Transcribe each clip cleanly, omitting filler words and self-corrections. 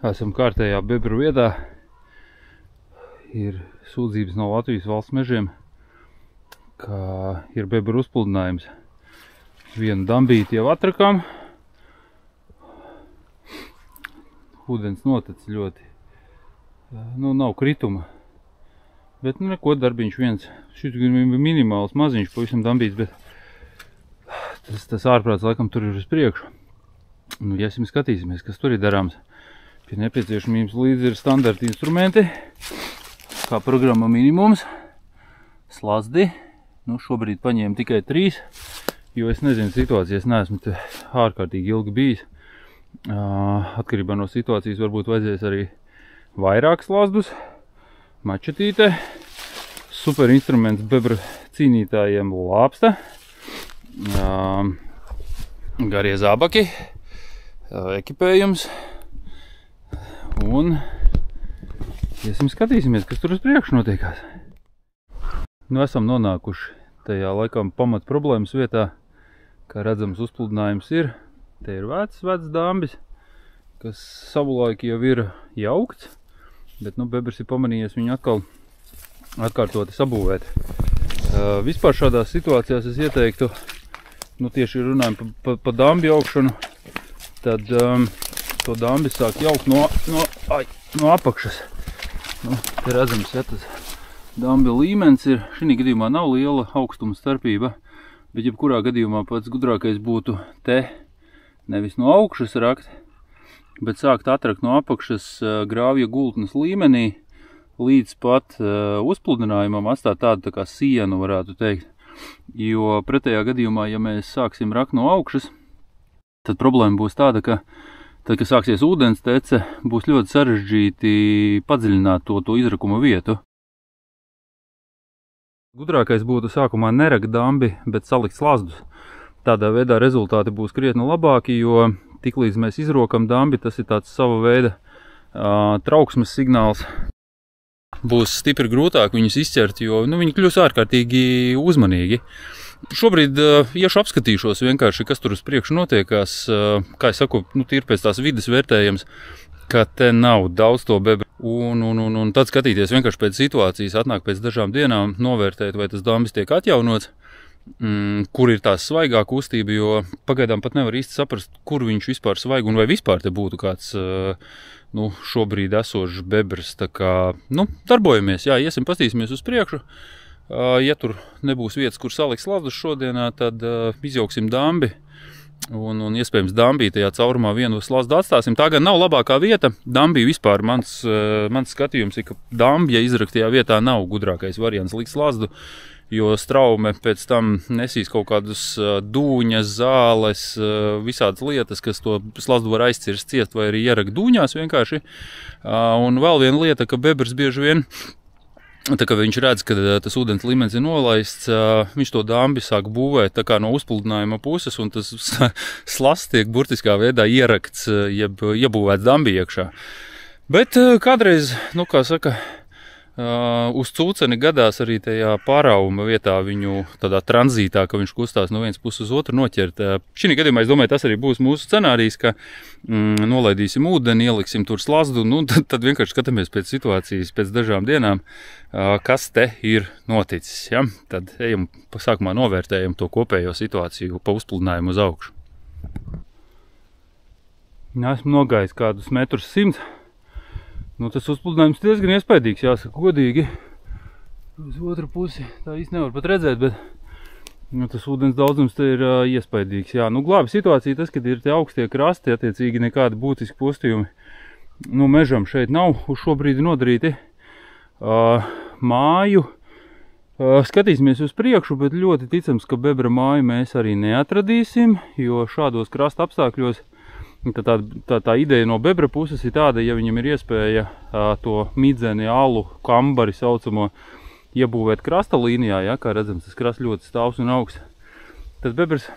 Esam kārtējā bebru vietā. Ir sūdzības no Latvijas valsts mežiem, ka ir bebru uzpludinājums. Vienu dambīti jau atrakām. Ūdens notecis ļoti. Nav krituma. Bet neko, darbiņš viens. Šis ir minimāls maziņš, pavisam dambīts, bet tas ārprāts laikam tur ir uz priekšu. Iesim skatīsimies, kas tur ir darāms. Pie nepieciešamības līdzi ir standarta instrumenti, kā programma minimums, slazdi. Šobrīd paņēmu tikai 3, jo es nezinu situācijas, neesmu te ārkārtīgi ilgi bijis. Atkarībā no situācijas varbūt vajadzēs arī vairāk slazdus, mačetīte, super instruments bebru cīnītājiem lāpsta, garie zābaki, ekipējums. Un iesim skatīsimies, kas tur uz priekšu notiekās. Esam nonākuši tajā laikam pamat problēmas vietā. Kā redzams, uzpludinājums ir. Te ir vecs dambis, kas savulaik jau ir jaukts, bet bebrs ir pamanījies viņu atkal atkārtoti sabūvēt. Vispār šādās situācijās es ieteiktu, tieši runājam pa dambi augšanu, tad to dambi sāk jaukt no apakšas. Te redzams, ja tas dambi līmenis ir, šī gadījumā nav liela augstuma starpība, bet jebkurā gadījumā pats gudrākais būtu te nevis no augšas rakt, bet sākt atrakt no apakšas grāvja gultnes līmenī līdz pat uzpludinājumam, atstāt tādu tā kā sienu, varētu teikt. Jo pretējā gadījumā, ja mēs sāksim rakt no augšas, tad problēma būs tāda, ka tad, kad sāksies ūdens tece, būs ļoti sarežģīti padziļināt to izrakuma vietu. Gudrākais būtu sākumā nerakt dambi, bet salikt slazdus. Tādā veidā rezultāti būs krietni labāki, jo tiklīdz mēs izrokam dambi, tas ir tāds sava veida trauksmes signāls. Būs stipri grūtāk viņus izķert, jo viņi kļūs ārkārtīgi uzmanīgi. Šobrīd iešu apskatīšos vienkārši, kas tur uz priekšu notiekās. Kā es saku, tīri pēc tās vides vērtējums, ka te nav daudz to bebru. Un tad skatīties vienkārši pēc situācijas, atnāk pēc dažām dienām, novērtēt, vai tas dambis tiek atjaunots, kur ir tās svaigā kustība, jo pagaidām pat nevar īsti saprast, kur viņš vispār svaig un vai vispār te būtu kāds šobrīd esošs bebrs. Tā kā, darbojamies, iesim pastīsimies uz priekšu. Ja tur nebūs vietas, kur salikt slazdus šodienā, tad izjauksim dambi un iespējams dambī tajā caurumā vienu slazdu atstāsim. Tā gan nav labākā vieta. Dambī vispār mans skatījums ir, ka dambja izraktajā vietā nav gudrākais variants likt slazdu, jo straume pēc tam nesīs kaut kādus dūņas, zāles, visādas lietas, kas to slazdu var aizcirst ciest vai arī ierakt dūņās vienkārši. Un vēl viena lieta, ka bebrs bieži vien, tā kā viņš redz, ka tas ūdens līmenis ir nolaists, viņš to dambi sāk būvēt tā kā no uzpludinājuma puses, un tas slazds tiek burtiskā veidā ierakts, jeb iebūvēts dambi iekšā. Bet kādreiz, kā saka, uz cūceni gadās arī tajā pārauma vietā viņu tādā tranzītā, ka viņš kustās no vienas puses uz otru noķert. Šī gadījumā, es domāju, tas arī būs mūsu scenārijs, ka nolaidīsim ūdeni, ieliksim tur slazdu, tad vienkārši skatāmies pēc situācijas, pēc dažām dienām, kas te ir noticis. Ja? Tad ejam, sākumā novērtējam to kopējo situāciju pa uzpludinājumu uz augšu. Esmu nogājis kādus 100 m. Tas uzpludinājums diezgan iespaidīgs, jāsaka godīgi. Uz otru pusi tā īsti nevar pat redzēt, bet tas ūdens daudzums te ir iespaidīgs. Glābi situācija tas, kad ir te augstie krasti, attiecīgi nekādi būtiski postījumi. Mežam šeit nav uz šo brīdi nodarīti. Māju skatīsimies uz priekšu, bet ļoti ticams, ka bebra māju mēs arī neatradīsim, jo šādos krasta apstākļos tā ideja no bebra puses ir tāda, ja viņam ir iespēja to midzeni, alu, kambari saucamo iebūvēt krasta līnijā, kā redzams, tas krasts ļoti stāvs un augsts, tad bebrs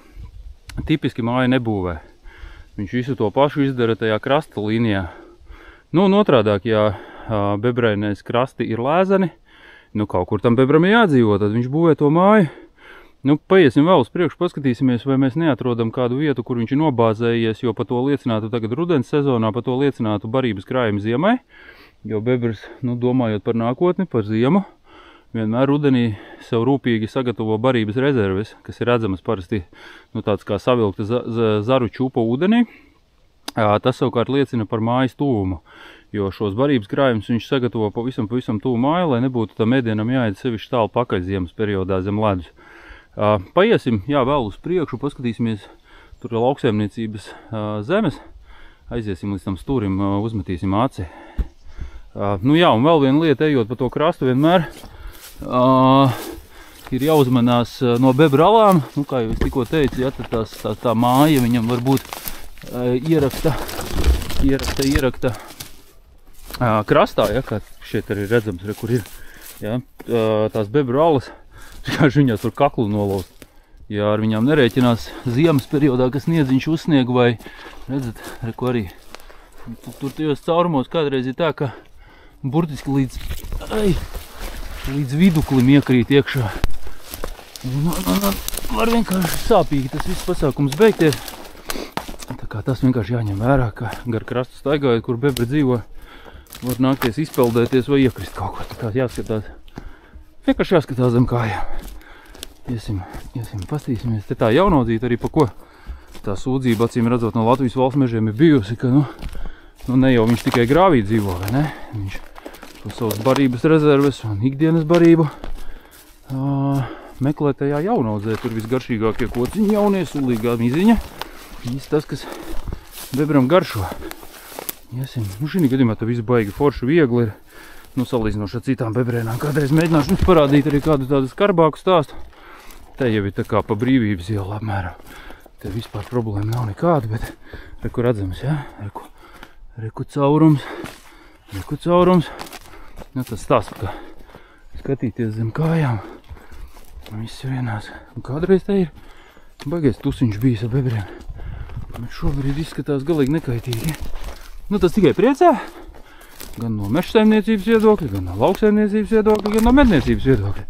tipiski māju nebūvē. Viņš visu to pašu izdara tajā krasta līnijā. Un otrādāk, ja bebrainais krasti ir lēzeni, kaut kur tam bebram ir jādzīvo, tad viņš būvē to māju Nu, paiesim vēl uz priekšu, paskatīsimies, vai mēs neatrodam kādu vietu, kur viņš ir nobāzējies, jo pa to liecinātu tagad rudens sezonā, pa to liecinātu barības krājumi ziemai, jo bebrs, nu, domājot par nākotni, par ziemu, vienmēr rudenī sev rūpīgi sagatavo barības rezerves, kas ir redzamas parasti, nu, tāds kā savilkta zaru čūpa ūdenī. Tas savukārt liecina par mājas tuvumu, jo šos barības krājumus viņš sagatavo pavisam tuvu māju, lai nebūtu tam ēdienam jāiet sevišķi tālu pakaļ ziemas periodā zem ledus. Paiesim, jā, vēl uz priekšu, paskatīsimies, tur ir lauksaimniecības zemes, aiziesim līdz tam stūrim, uzmetīsim aci. Nu jā, un vēl viena lieta, ejot pa to krastu vienmēr, ir jāuzmanās no bebra alām, nu kā jau es tikko teicu, ja, tā māja viņam var būt ierakta krastā, ja, kā šeit arī redzams, re, kur ir, ja, tās bebra alas, vienkārši viņās var kaklu nolaust. Ja ar viņām nerēķinās ziemas periodā, kas sniedziņš uzsnieg vai, redzat, reku arī, tur tajos caurumos kādreiz ir tā, ka burtiski līdz viduklim iekrīt iekšā. Var vienkārši sāpīgi tas viss pasākums beigties. Tā kā tas vienkārši jāņem vērā, ka gar krastu staigājot, kur bebri dzīvo, var nākties izpeldēties vai iekrist kaut ko. Tā kā jāskatās. Vienkārši jāskatās zem kājām. Iesim, pastīsimies. Te tā jaunodzīta arī, pa ko tā sūdzība, acīm redzot, no Latvijas valsts mežiem ir bijusi, ka, nu ne jau viņš tikai grāvī dzīvo, vai ne? Viņš to savas barības rezerves un ikdienas barību meklē tajā jaunodzē. Tur visgaršīgākie kociņi jaunie, sulīgā miziņa. Īsti tas, kas bebram garšo. Iesim, nu šī gadījumā tā viss baigi forši viegli ir. Nu, salīdzinoši ar citām bebrēnām. Kādreiz mēģināšu jums parādīt arī kādu tādu skarbāku stāstu. Te jau ir tā kā pa Brīvības ielu apmēram. Te vispār problēma nav nekāda, bet reku redzams, ja? Reku caurums. Nu, tas stāsts, ka skatīties zem kājām. Viss ir vienās. Un kādreiz te ir baigais tusiņš bijis ar bebriem. Bet šobrīd izskatās galīgi nekaitīgi. Nu, tas tikai priecē. Gan no mežsaimniecības viedokļa, gan no lauksaimniecības viedokļa, gan no medniecības viedokļa.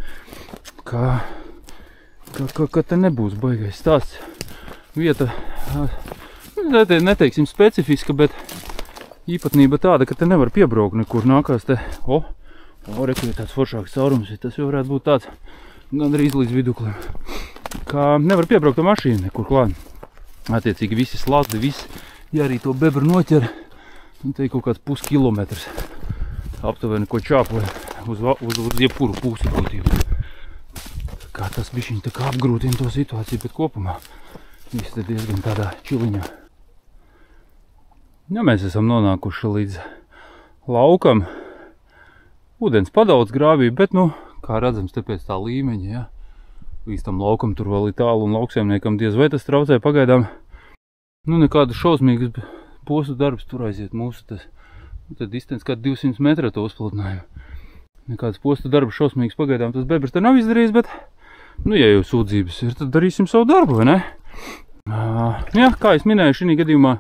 Ka te nebūs baigais stāsts. Vieta, neteiksim specifiska, bet īpatnība tāda, ka te nevar piebraukt nekur. Nākās te, reku ir tāds foršāks caurums, tas jau varētu būt tāds gandrīz līdz viduklim. Kā nevar piebraukt ar mašīnu nekur klāt. Attiecīgi visi slazdi, viss, ja arī to bebru noķer, un te ir kaut kāds puskilometrs aptuveni, ko čāpoja uz jebkuru pusi būtību. Kā tas bišķiņ tā kā apgrūtina to situāciju, bet kopumā viss te diezgan tādā čiliņā. Ja mēs esam nonākuši līdz laukam, ūdens padaudz grāvī, bet, nu, kā redzams, te pēc tā līmeņa, ja, līdz tam laukam tur vēl ir tālu un lauksaimniekam diez vai tas traucē pagaidām. Nu, nekādas šausmīgas postu darbs tur aiziet mūsu tas, tad distance kā 200 metru to uzpludinājumu. Nekādas postu darbs šausmīgas pagaidām tas bebrs te nav izdarījis, bet, nu, ja jau sūdzības ir, tad darīsim savu darbu, vai ne? Jā, kā es minēju, šī gadījumā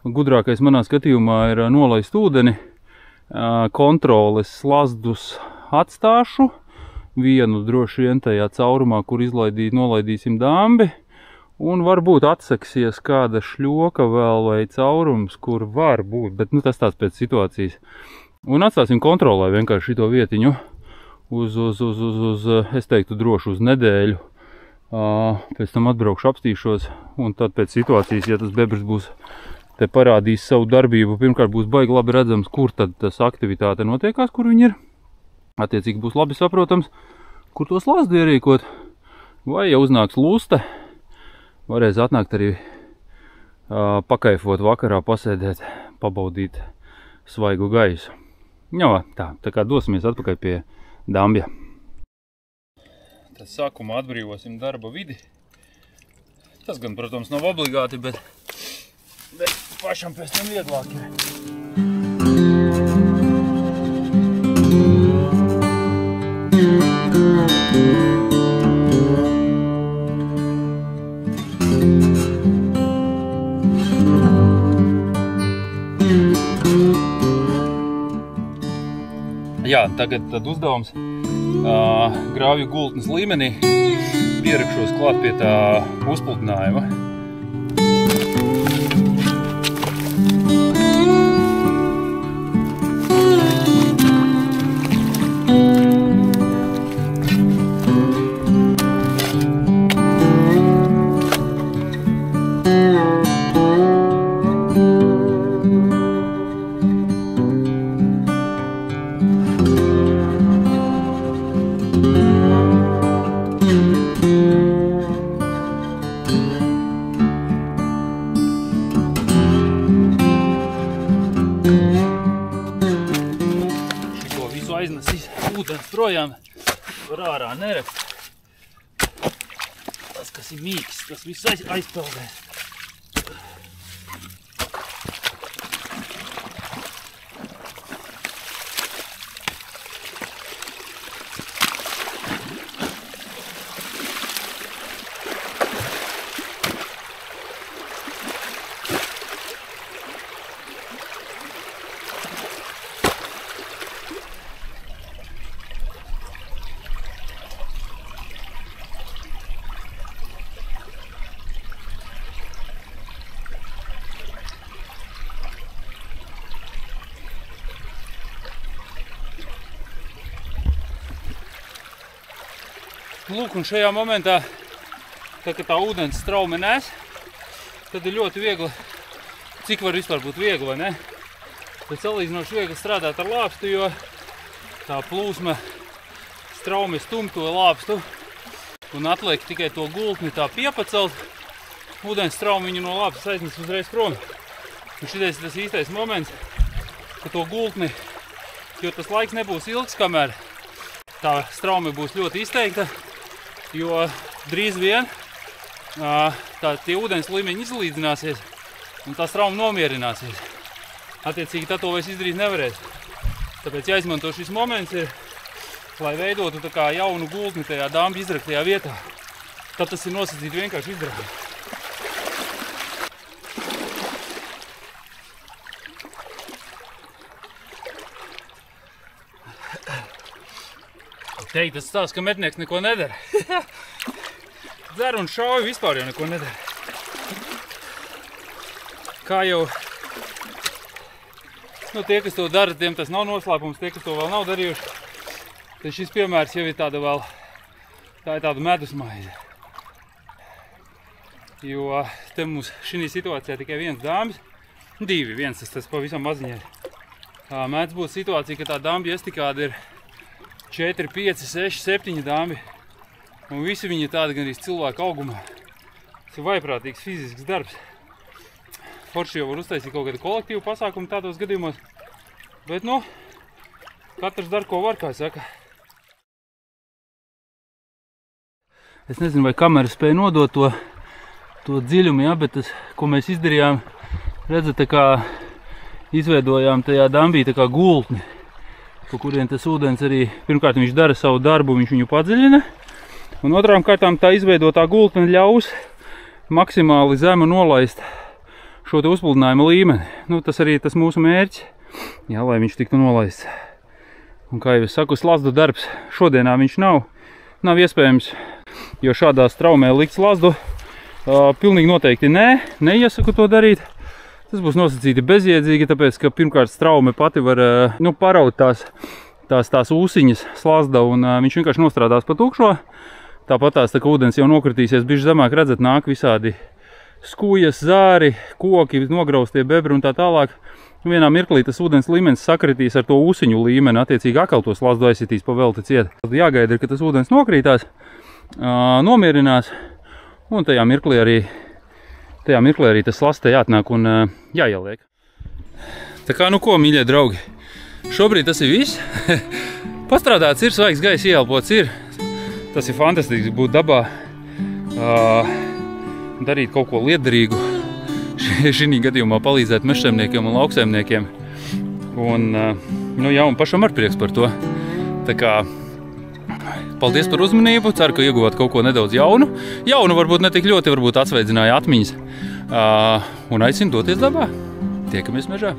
gudrākais manā skatījumā ir nolaist ūdeni, kontroles slazdus atstāšu, vienu droši vien tajā caurumā, kur nolaidīsim dambi, un varbūt atseksies kāda šļoka vēl vai caurums, kur var būt, bet, nu, tas tāds pēc situācijas. Un atstāsim kontrolē vienkārši šito vietiņu es teiktu, droši uz nedēļu. Pēc tam atbraukšu, apstīšos, un tad pēc situācijas, ja tas bebrs būs te parādījis savu darbību, pirmkārt būs baigi labi redzams, kur tad tas aktivitāte notiekās, kur viņi ir. Attiecīgi būs labi saprotams, kur tos slazdi ierīkot, vai ja uznāks lusta, varēs atnākt arī pakaifot vakarā, pasēdēt, pabaudīt svaigu gaisu. Jā, tā kā dosimies atpakaļ pie dambja. Tad sākumā atbrīvosim darba vidi. Tas gan, protams, nav obligāti, bet pašam pēc tam vieglāk ir. Jā, tagad tad uzdevums grāvju gultnes līmenī pierakšos klāt pie tā uzpludinājuma. Aiznesīs ūdens projām, var ārā nerakt. Tas, kas ir mīksts, tas viss aizpeldēs. Lūk, un šajā momentā, kad tā ūdens straume nes, tad ir ļoti viegli, cik var vispār būt viegli, vai ne? Tad salīdzinoši viegli strādāt ar lāpstu, jo tā plūsma straume stum to lāpstu un atliek tikai to gultni tā piepacelt. Ūdens straume viņu no lāpstas aiznes uzreiz prom. Un šitais ir tas īstais moments, ka to gultni, jo tas laiks nebūs ilgs, kamēr tā straume būs ļoti izteikta, jo drīz vien tie ūdens līmeņi izlīdzināsies un tā strauma nomierināsies. Attiecīgi, tad to vairs izdarīt nevarēs. Tāpēc jāizmanto šis moments ir, lai veidotu tā kā jaunu gultni tajā dambja izraktajā vietā. Tad tas ir nosacīt vienkārši izdarīt. Teikt, tas stāsts, ka metnieks neko nedara. Dzer un šauj vispār jau neko nedara. Kā jau tie, kas to dara, tiem tas nav noslēpums, tie, kas to vēl nav darījuši. Tad šis piemērs jau ir tāda medusmaize. Jo te mums šī situācijā tikai viens dambis, viens tas pavisam maziņai. Mēdz būt situācija, ka tā dambja estikāda ir 4, 5, 6, 7 dambi. Un visi viņi ir tādi gan arī cilvēku augumā. Tas ir vaiprātīgs fizisks darbs. Forši jau var uztaisīt kaut kādu kolektīvu pasākumu tādos gadījumos. Bet, katrs dara, ko var, kā saka. Es nezinu, vai kamera spēja nodot to dziļumu, ja, bet tas, ko mēs izdarījām, redzat, tā kā izveidojām tajā dambī tā kā gultni, pa kurien tas ūdens arī, pirmkārt, viņš dara savu darbu, viņš viņu padziļina, un otrām kārtām tā izveidotā gultne ļaus maksimāli zemu nolaist šo te uzpludinājuma līmeni. Tas arī tas mūsu mērķis, jā, lai viņš tiktu nolaists. Un kā jau es saku, slazdu darbs šodienā viņš nav iespējams, jo šādā straumē likt slazdu pilnīgi noteikti neiesaku to darīt. Tas būs nosacīti bezjēdzīgi, tāpēc, ka pirmkārt straume pati var paraut tās ūsiņas slazda, un viņš vienkārši nostrādās pa tukšo. Tāpat tā kā ūdens jau nokritīsies bišķi zemāk, redzat, nāk visādi skujas, zāri, koki, nograustie bebri un tā tālāk. Vienā mirklī tas ūdens līmenis sakritīs ar to ūsiņu līmeni, attiecīgi atkal to slazdu aizsitīs pa velti ciet. Tad jāgaida, ka tas ūdens nokrītās, nomierinās, un tajā mirklī arī tas slazds te jāatnāk un jāieliek. Tā kā, ko, mīļie draugi, šobrīd tas ir viss. Pastrādāts ir, svaigs gaiss ieelpots ir. Tas ir fantastiski būt dabā, darīt kaut ko lietderīgu. Šī gadījumā palīdzēt mežsaimniekiem un lauksaimniekiem. Un pašam ar prieks par to. Tā kā, paldies par uzmanību, ceru, ka ieguvāt kaut ko nedaudz jaunu. Jaunu varbūt ne tik ļoti, varbūt atsveidzināja atmiņas. Un aicinu doties dabā. Tiekamies mežā.